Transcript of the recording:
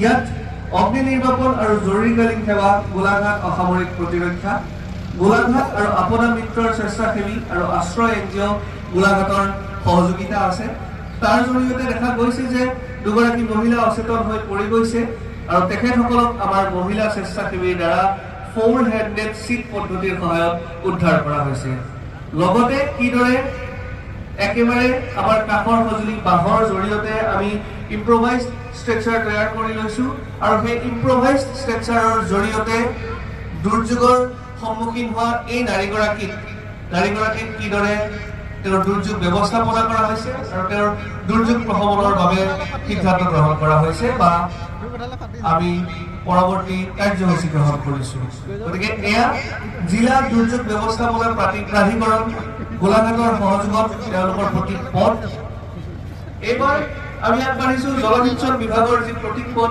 ইয়াত অগ্নি নিৰ্বাপন আৰু জৰুৰীকালীন সেৱা, গোলাঘাট অসামৰিক প্ৰতিৰক্ষা, গোলাঘাট আৰু আপোনা মিত্ৰৰ স্বেচ্ছাসেৱী আৰু আশ্ৰয় এনজিঅ গোলাঘাটৰ সহযোগিতা আছে। তাৰ জৰিয়তে দেখা গৈছে যে দুগৰাকী মহিলা অচেতন হৈ পৰি গৈছে আৰু তেখেতসকলক আমাৰ মহিলা স্বেচ্ছাসেৱীৰ দ্বাৰা 4 হেণ্ডেড চিট পদ্ধতিৰ সহায়ত উদ্ধাৰ কৰা হৈছে। লগতে কিদৰে একেবাৰে আমাৰ কাষৰ সঁজুলি বাঁহৰ জৰিয়তে আমি ইম্প্ৰভাইজড ষ্ট্ৰেকচাৰ তৈয়াৰ কৰি লৈছোঁ আৰু সেই ইম্প্ৰভাইজড ষ্ট্ৰেকচাৰৰ জৰিয়তে দুৰ্যোগৰ সন্মুখীন হোৱা এই নাৰীগৰাকীক কিদৰে তেওঁৰ দুৰ্যোগ ব্যৱস্থাপনা কৰা হৈছে আৰু তেওঁৰ দুৰ্যোগ প্ৰশমনৰ বাবে সিদ্ধান্ত গ্ৰহণ কৰা হৈছে বা আমি পৰৱৰ্তী কাৰ্যসূচী গ্ৰহণ কৰিছোঁ। গতিকে এয়া জিলা দুৰ্যোগ ব্যৱস্থাপনা প্ৰাধিকৰণ গোলাঘাটৰ সহযোগত তেওঁলোকৰ প্ৰতীক পথ। এইবাৰ আমি আগবাঢ়িছোঁ জলসিঞ্চন বিভাগৰ যি প্ৰতীক পথ